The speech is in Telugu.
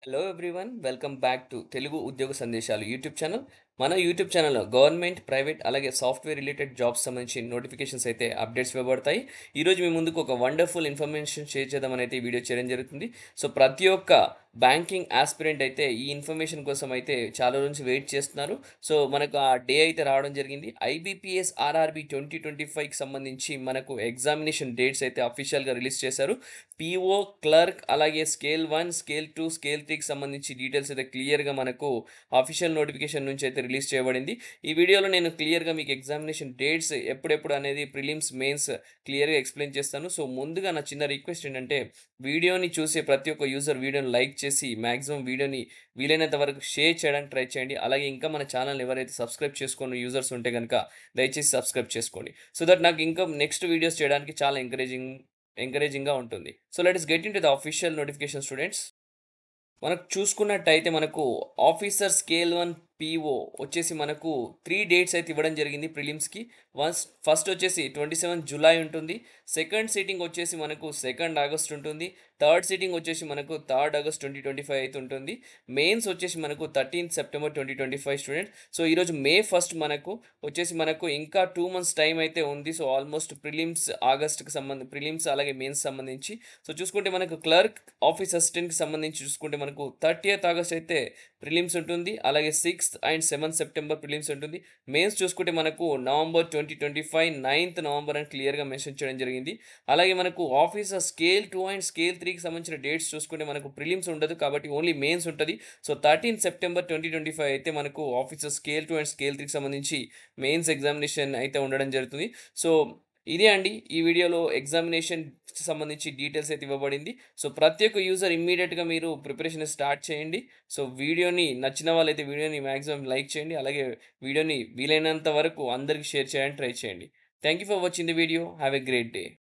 Hello everyone welcome back to Telugu ఉద్యోగ సందేశాలు యూట్యూబ్ ఛానల్. మన యూట్యూబ్ ఛానల్లో గవర్నమెంట్, ప్రైవేట్ అలాగే సాఫ్ట్వేర్ రిలేటెడ్ జాబ్స్ సంబంధించి నోటిఫికేషన్స్ అయితే అప్డేట్స్ ఇవ్వబడతాయి. ఈరోజు మీ ముందుకు ఒక వండర్ఫుల్ ఇన్ఫర్మేషన్ షేర్ చేద్దామని అయితే ఈ వీడియో చేయడం జరుగుతుంది. సో ప్రతి ఒక్క బ్యాంకింగ్ ఆస్పిరెంట్ అయితే ఈ ఇన్ఫర్మేషన్ కోసం అయితే చాలా రోజు నుంచి వెయిట్ చేస్తున్నారు. సో మనకు ఆ డే అయితే రావడం జరిగింది. ఐబీపీఎస్ ఆర్ఆర్బీ 2025కి సంబంధించి మనకు ఎగ్జామినేషన్ డేట్స్ అయితే అఫీషియల్గా రిలీజ్ చేశారు. పీఓ, క్లర్క్ అలాగే స్కేల్ 1, స్కేల్ 2, స్కేల్ 3కి సంబంధించి డీటెయిల్స్ అయితే క్లియర్గా మనకు అఫీషియల్ నోటిఫికేషన్ నుంచి అయితే రిలీజ్ చేయబడింది. ఈ వీడియోలో నేను క్లియర్గా మీకు ఎగ్జామినేషన్ డేట్స్ ఎప్పుడెప్పుడు అనేది ప్రిలిమ్స్, మెయిన్స్ క్లియర్గా ఎక్స్ప్లెయిన్ చేస్తాను. సో ముందుగా నా చిన్న రిక్వెస్ట్ ఏంటంటే వీడియోని చూసే ప్రతి ఒక్క యూజర్ వీడియోని లైక్ చేసి మ్యాక్సిమం వీడియోని వీలైనంత వరకు షేర్ చేయడానికి ట్రై చేయండి. అలాగే ఇంకా మన ఛానల్ ఎవరైతే సబ్స్క్రైబ్ చేసుకున్న యూజర్స్ ఉంటే కనుక దయచేసి సబ్స్క్రైబ్ చేసుకోండి. సో దట్ నాకు ఇంకా నెక్స్ట్ వీడియోస్ చేయడానికి చాలా ఎంకరేజింగ్గా ఉంటుంది. So let us get in to the official notification students. మనకు చూసుకున్నట్టయితే మనకు ఆఫీసర్ స్కేల్ 1 పీఓ వచ్చేసి మనకు 3 డేట్స్ అయితే ఇవ్వడం జరిగింది ప్రిలిమ్స్కి. ఫస్ట్ వచ్చేసి 27 జూలై ఉంటుంది. సెకండ్ సీటింగ్ వచ్చేసి మనకు 2 ఆగస్ట్ ఉంటుంది. థర్డ్ సీటింగ్ వచ్చేసి మనకు 3 ఆగస్ట్ 2025 అయితే ఉంటుంది. మెయిన్స్ వచ్చేసి మనకు 13 సెప్టెంబర్ 2025 స్టూడెంట్. సో ఈరోజు మే 1 మనకు ఇంకా 2 మంత్స్ టైం అయితే ఉంది. సో ఆల్మోస్ట్ ప్రిలిమ్స్ అలాగే మెయిన్స్ సంబంధించి సో చూసుకుంటే మనకు క్లర్క్, ఆఫీస్ అసిస్టెంట్కి సంబంధించి చూసుకుంటే మనకు 30th ఆగస్ట్ అయితే ప్రిలిమ్స్ ఉంటుంది. అలాగే 6th and 7th September prelims ఉంటుంది. మెయిన్స్ చూసుకుంటే మనకు నవంబర్ 2025 9th నవంబర్ అని క్లియర్గా మెన్షన్ చేయడం జరిగింది. అలాగే మనకు ఆఫీసర్ స్కేల్ 2 అండ్ స్కేల్ 3కి సంబంధించిన డేట్స్ చూసుకుంటే మనకు ప్రిలిమ్స్ ఉండదు కాబట్టి ఓన్లీ మెయిన్స్ ఉంటుంది. సో 13 సెప్టెంబర్ 2025 అయితే మనకు ఆఫీసర్ స్కేల్ 2 అండ్ స్కేల్ 3కి సంబంధించి మెయిన్స్ ఎగ్జామినేషన్ అయితే ఉండడం జరుగుతుంది. సో ఇదే అండి ఈ వీడియోలో ఎగ్జామినేషన్ సంబంధించి డీటెయిల్స్ అయితే ఇవ్వబడింది. సో ప్రతి ఒక్క యూజర్ ఇమ్మీడియట్గా మీరు ప్రిపరేషన్ స్టార్ట్ చేయండి. సో వీడియోని నచ్చిన వాళ్ళైతే వీడియోని మ్యాక్సిమం లైక్ చేయండి. అలాగే వీడియోని వీలైనంత వరకు అందరికీ షేర్ చేయడానికి ట్రై చేయండి. Thank you for watching the video. Have a great day.